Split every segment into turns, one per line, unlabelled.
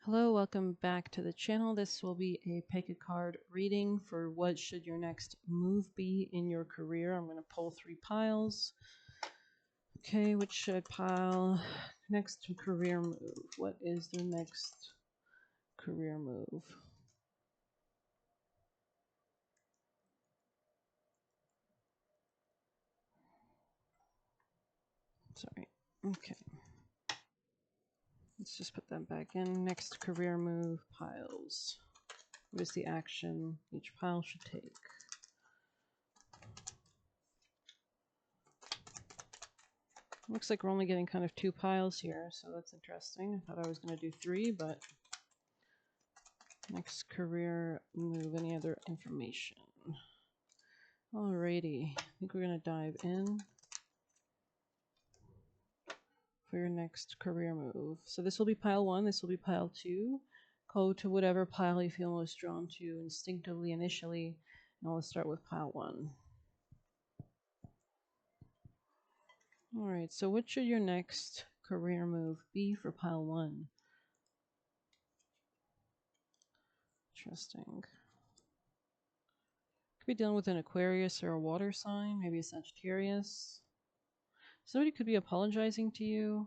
Hello, welcome back to the channel. This will be a pick a card reading for what should your next move be in your career. I'm going to pull 3 piles. Okay, which should pile? Next career move. What is their next career move? Sorry. Okay. Let's just put that back in. Next career move piles. What is the action each pile should take? Looks like we're only getting kind of 2 piles here, so that's interesting. I thought I was going to do 3, but next career move, any other information? Alrighty, I think we're going to dive in for your next career move. So this will be pile 1, this will be pile 2. Go to whatever pile you feel most drawn to instinctively initially, and let's start with pile 1. Alright, so what should your next career move be for pile 1? Interesting. Could be dealing with an Aquarius or a water sign, maybe a Sagittarius. Somebody could be apologizing to you.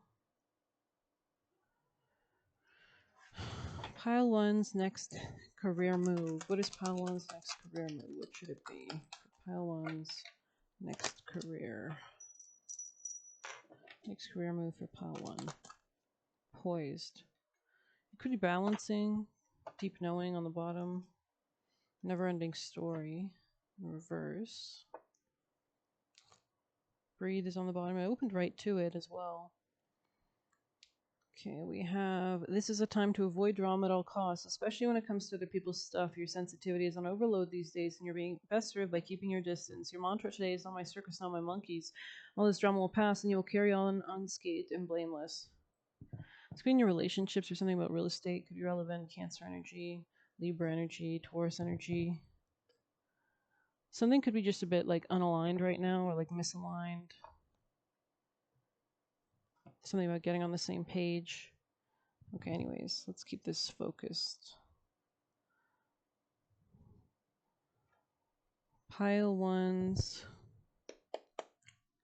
Pile 1's next career move. What is pile 1's next career move? What should it be for pile 1's next career? Next career move for pile 1. Poised. It could be balancing, deep knowing on the bottom, never-ending story in reverse. Breathe is on the bottom. I opened right to it as well. Okay, we have, this is a time to avoid drama at all costs, especially when it comes to other people's stuff. Your sensitivity is on overload these days, and you're being best served by keeping your distance. Your mantra today is not my circus, not my monkeys. All this drama will pass, and you will carry on unscathed and blameless. It's been your relationships or something about real estate. Could be relevant. Cancer energy, Libra energy, Taurus energy. Something could be just a bit like unaligned right now, or like misaligned. Something about getting on the same page. Okay, anyways, let's keep this focused. Pile 1's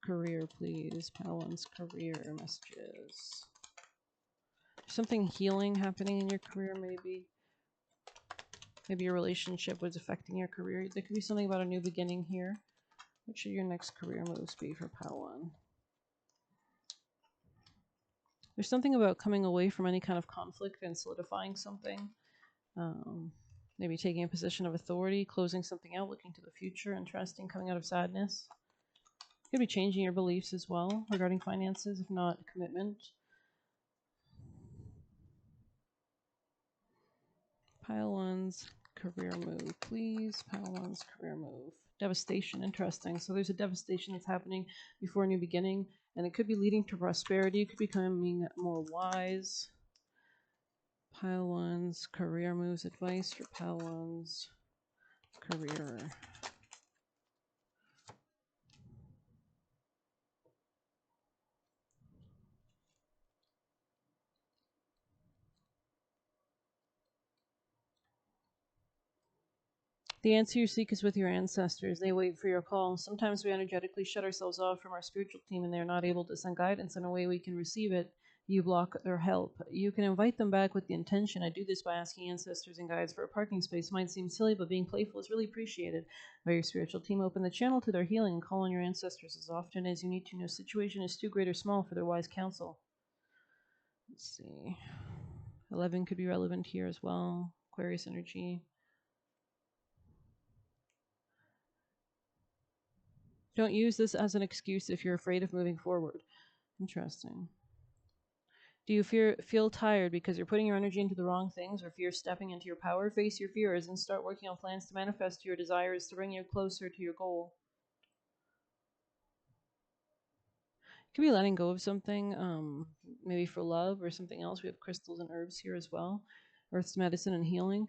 career, please. Pile 1's career messages. Something healing happening in your career, maybe. Maybe your relationship was affecting your career. There could be something about a new beginning here. What should your next career moves be for pile 1? There's something about coming away from any kind of conflict and solidifying something. Maybe taking a position of authority, closing something out, looking to the future, interesting, coming out of sadness. Could be changing your beliefs as well regarding finances, if not commitment. Pile 1's career move, please. Pile 1's career move. Devastation, interesting. So there's a devastation that's happening before a new beginning, and it could be leading to prosperity. It could be becoming more wise. Pile 1's career moves, advice for pile 1's career. The answer you seek is with your ancestors. They wait for your call. Sometimes we energetically shut ourselves off from our spiritual team and they're not able to send guidance in a way we can receive it. You block their help. You can invite them back with the intention. I do this by asking ancestors and guides for a parking space. Might seem silly, but being playful is really appreciated by your spiritual team. Open the channel to their healing and call on your ancestors as often as you need to. No situation is too great or small for their wise counsel. Let's see. 11 could be relevant here as well. Aquarius energy. Don't use this as an excuse if you're afraid of moving forward. Interesting. Do you feel tired because you're putting your energy into the wrong things or fear stepping into your power? Face your fears and start working on plans to manifest your desires to bring you closer to your goal. You could be letting go of something, maybe for love or something else. We have crystals and herbs here as well. Earth's medicine and healing.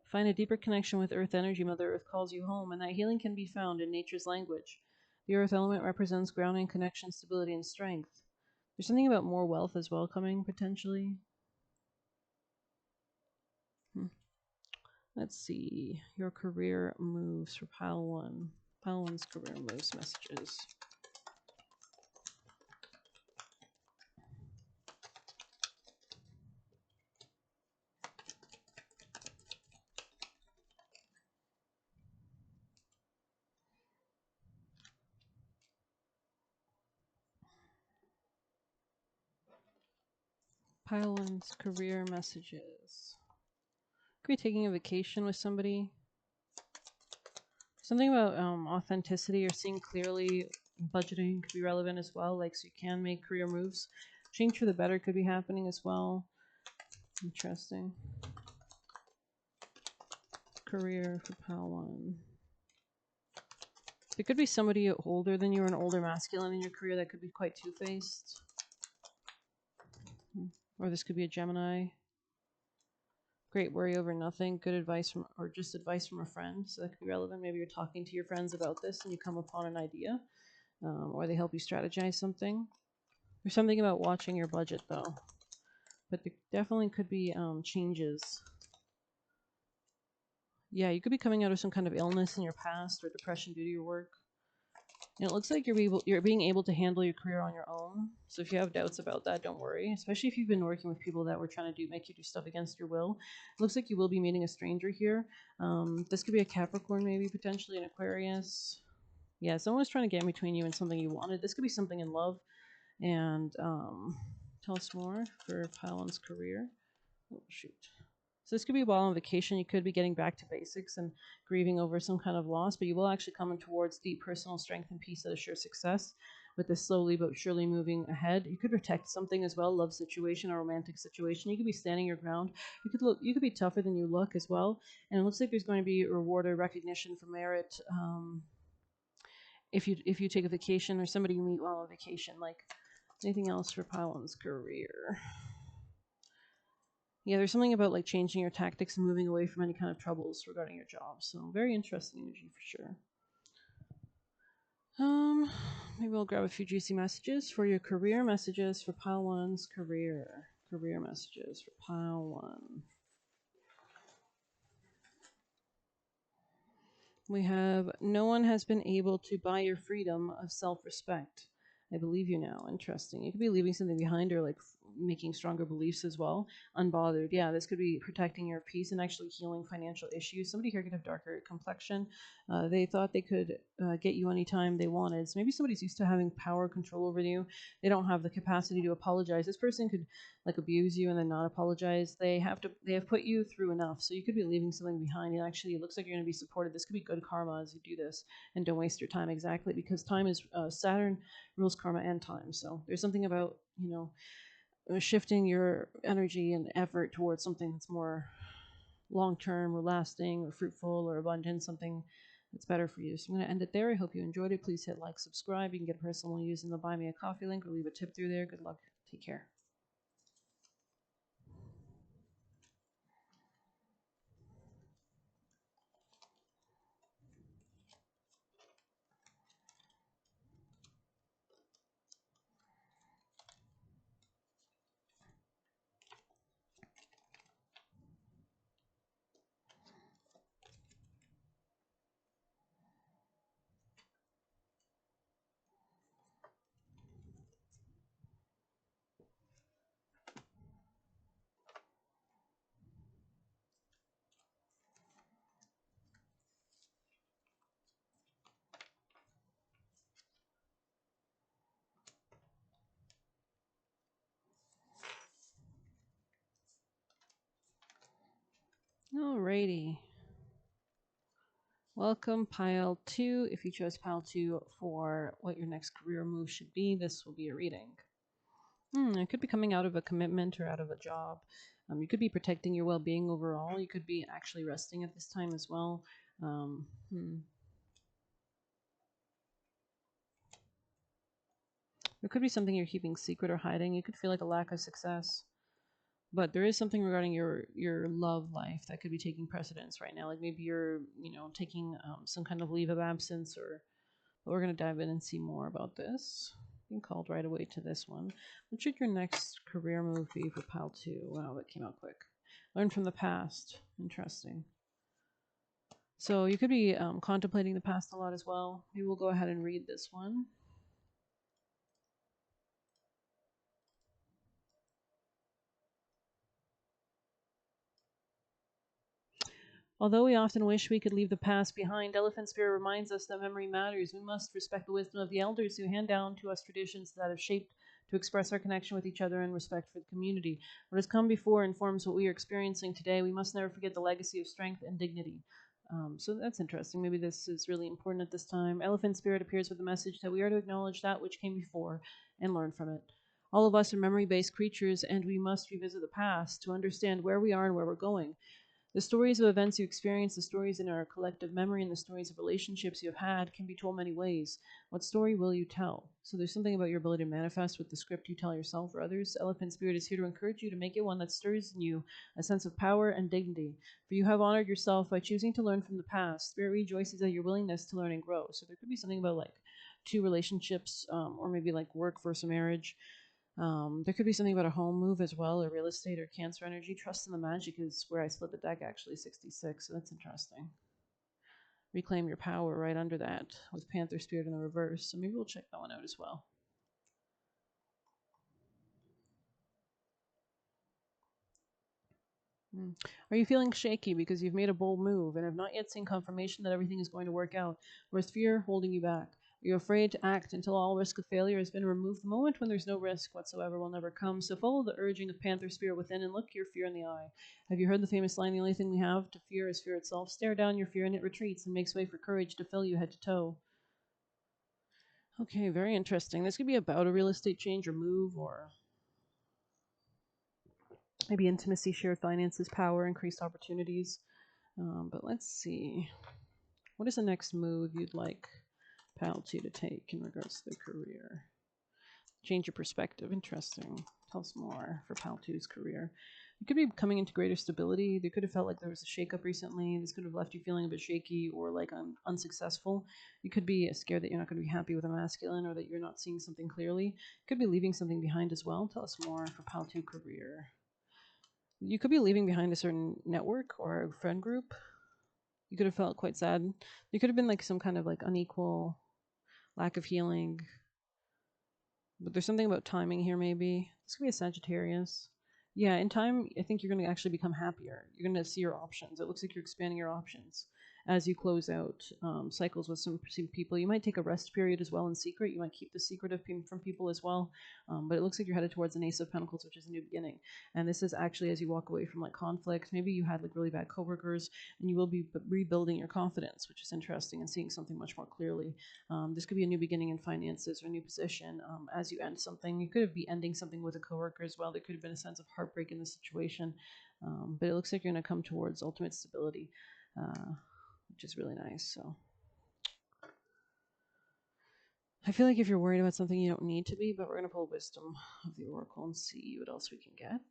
Find a deeper connection with Earth energy. Mother Earth calls you home, and that healing can be found in nature's language. The Earth element represents grounding, connection, stability, and strength. There's something about more wealth as well coming, potentially. Let's see your career moves for pile 1. Pile 1's career moves messages. Pile 1's career messages. Could be taking a vacation with somebody. Something about authenticity or seeing clearly. Budgeting could be relevant as well, like so you can make career moves. Change for the better could be happening as well. Interesting. Career for pile 1. There could be somebody older than you or an older masculine in your career that could be quite two-faced. Or this could be a Gemini. Great worry over nothing. Good advice from, or just advice from a friend. So that could be relevant. Maybe you're talking to your friends about this and you come upon an idea. Or they help you strategize something. There's something about watching your budget though. But there definitely could be changes. Yeah, you could be coming out of some kind of illness in your past or depression due to your work. And it looks like you're being able to handle your career on your own. So if you have doubts about that, don't worry. Especially if you've been working with people that were trying to make you do stuff against your will. It looks like you will be meeting a stranger here. This could be a Capricorn, maybe potentially an Aquarius. Yeah, someone was trying to get in between you and something you wanted. This could be something in love. And tell us more for pile 1's career. Oh shoot. So this could be while on vacation. You could be getting back to basics and grieving over some kind of loss, but you will actually come in towards deep personal strength and peace that assures success with this slowly but surely moving ahead. You could protect something as well, love situation or romantic situation. You could be standing your ground. You could be tougher than you look as well. And it looks like there's going to be a reward or recognition for merit if you take a vacation or somebody you meet while on vacation. Like anything else for pile 1's career. Yeah, there's something about like changing your tactics and moving away from any kind of troubles regarding your job. So very interesting energy for sure. Maybe we'll grab a few juicy messages for your career messages for pile 1's career. Career messages for pile 1. We have no one has been able to buy your freedom of self-respect. I believe you now. Interesting. You could be leaving something behind or like making stronger beliefs as well. Unbothered. Yeah, this could be protecting your peace and actually healing financial issues. Somebody here could have darker complexion. They thought they could get you anytime they wanted. So maybe somebody's used to having power control over you. They don't have the capacity to apologize. This person could like abuse you and then not apologize. They have put you through enough. So you could be leaving something behind. And actually, it looks like you're going to be supported. This could be good karma as you do this, and don't waste your time. Exactly, because time is Saturn rules karma and time. So there's something about shifting your energy and effort towards something that's more long term or lasting or fruitful or abundant, something that's better for you. So I'm going to end it there. I hope you enjoyed it. Please hit like, subscribe. You can get a personal using the Buy Me a Coffee link or leave a tip through there. Good luck. Take care. Alrighty. Welcome, pile 2. If you chose pile 2 for what your next career move should be, this will be a reading. It could be coming out of a commitment or out of a job. You could be protecting your well-being overall. You could be actually resting at this time as well. There could be something you're keeping secret or hiding. You could feel like a lack of success. But there is something regarding your love life that could be taking precedence right now. Like maybe you're, taking some kind of leave of absence or... But we're going to dive in and see more about this. Being called right away to this one. What should your next career move be for pile 2? Wow, that came out quick. Learn from the past. Interesting. So you could be contemplating the past a lot as well. Maybe we'll go ahead and read this one. Although we often wish we could leave the past behind, Elephant Spirit reminds us that memory matters. We must respect the wisdom of the elders who hand down to us traditions that have shaped to express our connection with each other and respect for the community. What has come before informs what we are experiencing today. We must never forget the legacy of strength and dignity. So that's interesting. Maybe this is really important at this time. Elephant Spirit appears with the message that we are to acknowledge that which came before and learn from it. All of us are memory based creatures, and we must revisit the past to understand where we are and where we're going. The stories of events you experience, the stories in our collective memory, and the stories of relationships you have had can be told many ways. What story will you tell? So there's something about your ability to manifest with the script you tell yourself or others. Elephant Spirit is here to encourage you to make it one that stirs in you a sense of power and dignity. For you have honored yourself by choosing to learn from the past. Spirit rejoices at your willingness to learn and grow. So there could be something about like two relationships, or maybe like work versus marriage. There could be something about a home move as well, or real estate, or Cancer energy. Trust in the magic is where I split the deck, actually, 66. So that's interesting. Reclaim your power right under that with Panther Spirit in the reverse. So maybe we'll check that one out as well. Mm. Are you feeling shaky because you've made a bold move and have not yet seen confirmation that everything is going to work out? Or is fear holding you back? Are you afraid to act until all risk of failure has been removed? The moment when there's no risk whatsoever will never come. So follow the urging of Panther Spirit within and look your fear in the eye. Have you heard the famous line, the only thing we have to fear is fear itself? Stare down your fear and it retreats and makes way for courage to fill you head to toe. Okay, very interesting. This could be about a real estate change or move, or maybe intimacy, shared finances, power, increased opportunities. But let's see. What is the next move you'd like Pal 2 to take in regards to their career? Change your perspective. Interesting. Tell us more for Pal 2's career. You could be coming into greater stability. They could have felt like there was a shakeup recently. This could have left you feeling a bit shaky or like unsuccessful. You could be scared that you're not going to be happy with a masculine or that you're not seeing something clearly. You could be leaving something behind as well. Tell us more for Pal 2 career. You could be leaving behind a certain network or a friend group. You could have felt quite sad. There could have been like some kind of like unequal lack of healing. But there's something about timing here, maybe. This could be a Sagittarius. Yeah, in time, I think you're going to actually become happier. You're going to see your options. It looks like you're expanding your options as you close out cycles with some people. You might take a rest period as well in secret. You might keep the secret from people as well. But it looks like you're headed towards an Ace of Pentacles, which is a new beginning. And this is actually as you walk away from like conflict. Maybe you had like really bad coworkers, and you will be rebuilding your confidence, which is interesting, and seeing something much more clearly. This could be a new beginning in finances or a new position as you end something. You could be ending something with a coworker as well. There could have been a sense of heartbreak in the situation, but it looks like you're going to come towards ultimate stability, which is really nice. So I feel like if you're worried about something, you don't need to be, but we're going to pull wisdom of the oracle and see what else we can get.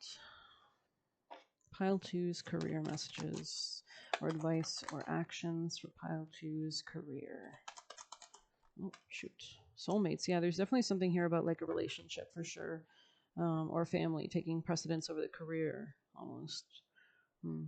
Pile two's career messages or advice or actions for pile two's career. Oh, shoot. Soulmates. Yeah, there's definitely something here about like a relationship for sure. Or family taking precedence over the career almost. Hmm.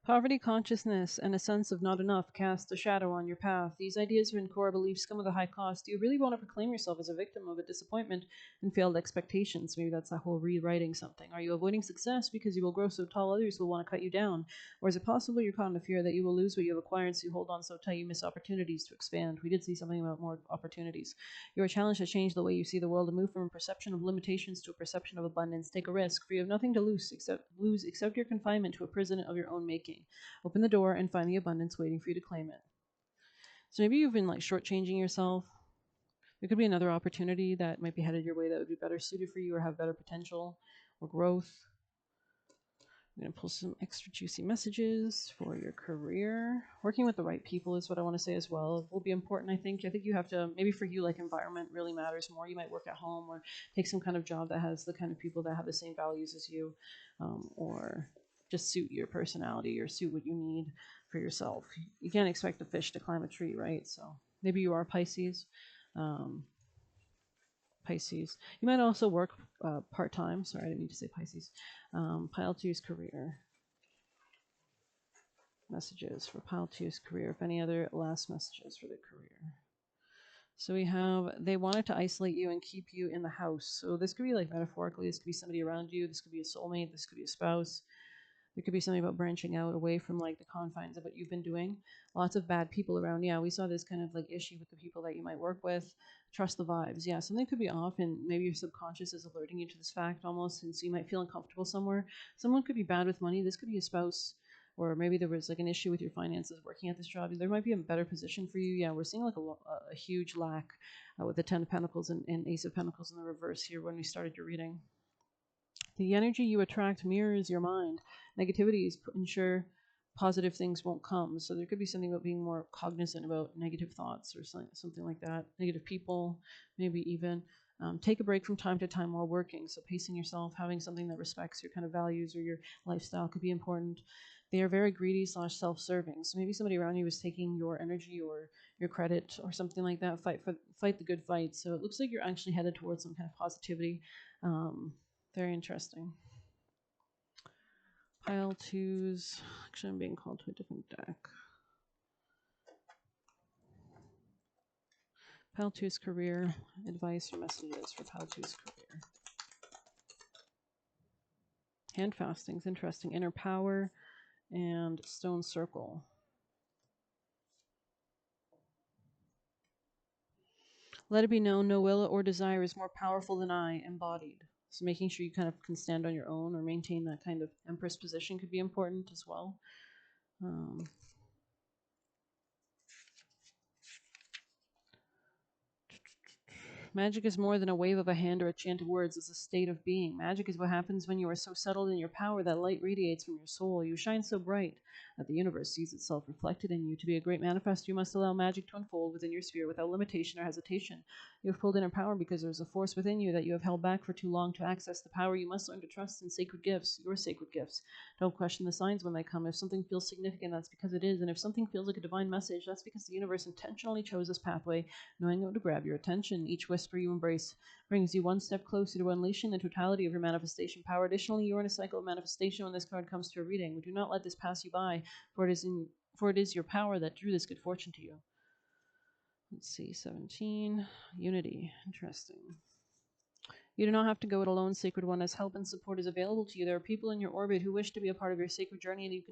Poverty consciousness and a sense of not enough cast a shadow on your path. These ideas and core beliefs come with a high cost. Do you really want to proclaim yourself as a victim of a disappointment and failed expectations? Maybe that's that whole rewriting something. Are you avoiding success because you will grow so tall others will want to cut you down? Or is it possible you're caught in the fear that you will lose what you have acquired, so you hold on so tight you miss opportunities to expand? We did see something about more opportunities. You are challenged to change the way you see the world and move from a perception of limitations to a perception of abundance. Take a risk, for you have nothing to lose except your confinement to a prison of your own making. Open the door and find the abundance waiting for you to claim it. So maybe you've been like shortchanging yourself. There could be another opportunity that might be headed your way that would be better suited for you or have better potential or growth. I'm going to pull some extra juicy messages for your career. Working with the right people is what I want to say as well. It will be important, I think. I think you have to, maybe for you, like environment really matters more. You might work at home or take some kind of job that has the kind of people that have the same values as you, or just suit your personality or suit what you need for yourself. You can't expect a fish to climb a tree, right? So maybe you are Pisces. Um, Pisces. You might also work part time. Sorry, I didn't mean to say Pisces. Pile two's career. Messages for pile two's career. If any other last messages for their career. So we have they wanted to isolate you and keep you in the house. So this could be like metaphorically, this could be somebody around you, this could be a soulmate, this could be a spouse. There could be something about branching out away from like the confines of what you've been doing. Lots of bad people around. Yeah, we saw this kind of like issue with the people that you might work with. Trust the vibes. Yeah, something could be off, and maybe your subconscious is alerting you to this fact almost, and so you might feel uncomfortable somewhere. Someone could be bad with money. This could be a spouse, or maybe there was like an issue with your finances working at this job. There might be a better position for you. Yeah, we're seeing like a huge lack with the Ten of Pentacles and Ace of Pentacles in the reverse here when we started your reading. The energy you attract mirrors your mind. Negativities ensure positive things won't come. So there could be something about being more cognizant about negative thoughts or something like that. Negative people, maybe even. Take a break from time to time while working. So pacing yourself, having something that respects your kind of values or your lifestyle could be important. They are very greedy / self-serving. So maybe somebody around you is taking your energy or your credit or something like that. Fight the good fight. So it looks like you're actually headed towards some kind of positivity. Very interesting. Pile twos. Actually, I'm being called to a different deck. Pile two's career. Advice or messages for Pile two's career. Hand fastings. Interesting. Inner power and stone circle. Let it be known, no will or desire is more powerful than I, embodied. So making sure you kind of can stand on your own or maintain that kind of empress position could be important as well. Magic is more than a wave of a hand or a chant of words. It's a state of being. Magic is what happens when you are so settled in your power that light radiates from your soul. You shine so bright that the universe sees itself reflected in you. To be a great manifestor, you must allow magic to unfold within your sphere without limitation or hesitation. You have pulled inner power because there is a force within you that you have held back for too long. To access the power, you must learn to trust in sacred gifts, your sacred gifts. Don't question the signs when they come. If something feels significant, that's because it is. And if something feels like a divine message, that's because the universe intentionally chose this pathway, knowing how to grab your attention. Each whisper you embrace brings you one step closer to unleashing the totality of your manifestation power. Additionally, you are in a cycle of manifestation when this card comes to a reading. Do not let this pass you by, for it is your power that drew this good fortune to you. Let's see, 17. Unity. Interesting. You do not have to go it alone, Sacred One, as help and support is available to you. There are people in your orbit who wish to be a part of your sacred journey, and it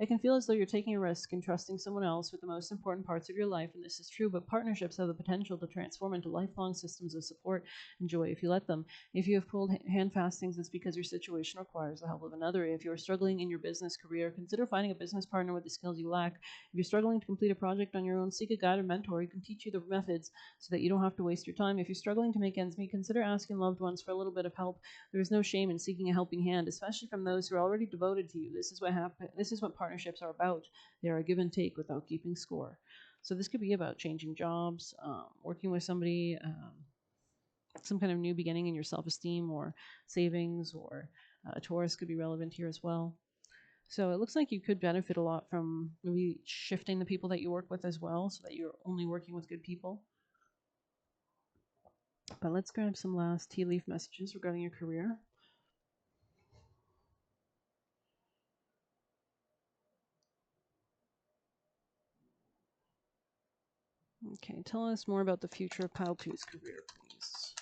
can feel as though you're taking a risk and trusting someone else with the most important parts of your life, and this is true, but partnerships have the potential to transform into lifelong systems of support and joy if you let them. If you have pulled hand fastings, it's because your situation requires the help of another. If you are struggling in your business career, consider finding a business partner with the skills you lack. If you're struggling to complete a project on your own, seek a guided mentor who can teach you the methods so that you don't have to waste your time. If you're struggling to make ends meet, consider asking loved ones for a little bit of help. There is no shame in seeking a helping hand, especially from those who are already devoted to you. This is what partnerships are about. They are a give and take without keeping score. So this could be about changing jobs, working with somebody, some kind of new beginning in your self-esteem or savings, or Taurus could be relevant here as well. So it looks like you could benefit a lot from maybe shifting the people that you work with as well, so that you're only working with good people. But let's grab some last tea leaf messages regarding your career. Okay, tell us more about the future of Pile 2's career, please.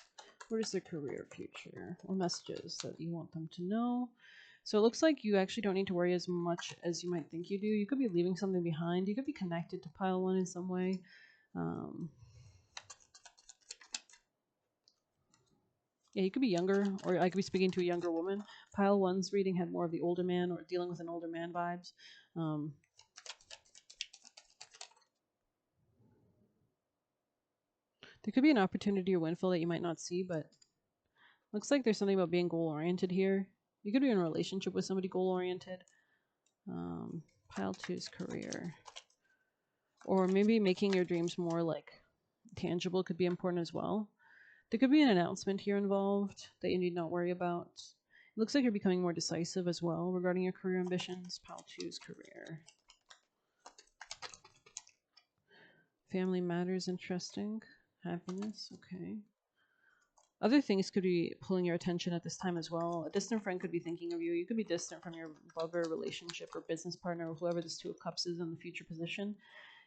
What is their career future or messages that you want them to know? So it looks like you actually don't need to worry as much as you might think you do. You could be leaving something behind. You could be connected to Pile 1 in some way. Yeah, you could be younger, or I could be speaking to a younger woman. Pile 1's reading had more of the older man or dealing with an older man vibes. There could be an opportunity or windfall that you might not see, but looks like there's something about being goal-oriented here. You could be in a relationship with somebody goal-oriented. Pile 2's career. Or maybe making your dreams more like tangible could be important as well. There could be an announcement here involved that you need not worry about. It looks like you're becoming more decisive as well regarding your career ambitions. Pile 2's career. Family matters, interesting. Happiness, okay. Other things could be pulling your attention at this time as well. A distant friend could be thinking of you. You could be distant from your lover, relationship, or business partner, or whoever this Two of Cups is in the future position.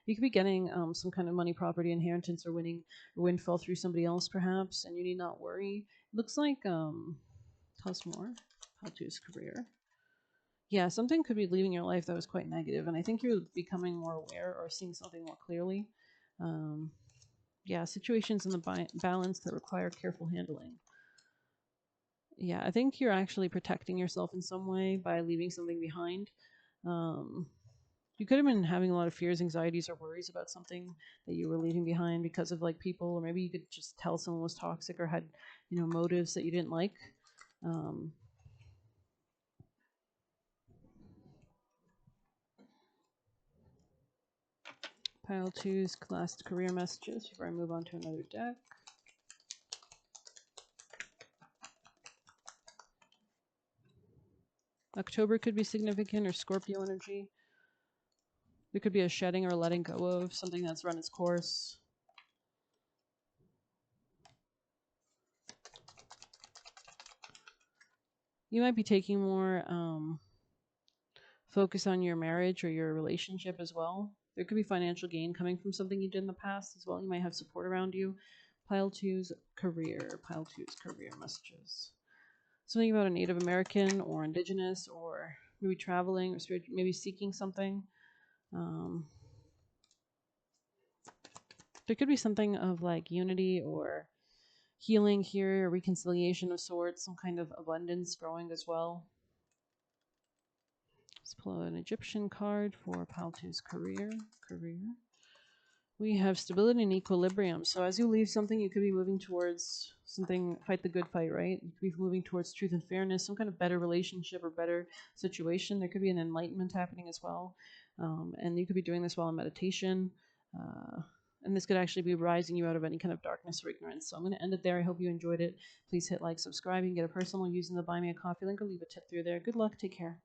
You could be getting some kind of money, property, inheritance, or winning a windfall through somebody else, perhaps, and you need not worry. Looks like tell us more. How to his career. Yeah, something could be leaving your life that was quite negative, and I think you're becoming more aware or seeing something more clearly. Um, yeah, situations in the balance that require careful handling. Yeah, I think you're actually protecting yourself in some way by leaving something behind. Um, you could have been having a lot of fears, anxieties, or worries about something that you were leaving behind because of like people, or maybe you could just tell someone was toxic or had, motives that you didn't like. Um, Pile two's last career messages before I move on to another deck. October could be significant, or Scorpio energy. There could be a shedding or letting go of something that's run its course. You might be taking more focus on your marriage or your relationship as well. There could be financial gain coming from something you did in the past as well. You might have support around you. Pile two's career. Pile two's career messages. Something about a Native American or Indigenous, or maybe traveling, or maybe seeking something. Um, there could be something of like unity or healing here, or reconciliation of sorts, some kind of abundance growing as well. Let's pull out an Egyptian card for Paltu's career. We have stability and equilibrium. So as you leave something, you could be moving towards something, fight the good fight, right? You could be moving towards truth and fairness, some kind of better relationship or better situation. There could be an enlightenment happening as well. And you could be doing this while in meditation. And this could actually be rising you out of any kind of darkness or ignorance. So I'm going to end it there. I hope you enjoyed it. Please hit like, subscribe. You can get a personal using the Buy Me a Coffee link, or leave a tip through there. Good luck. Take care.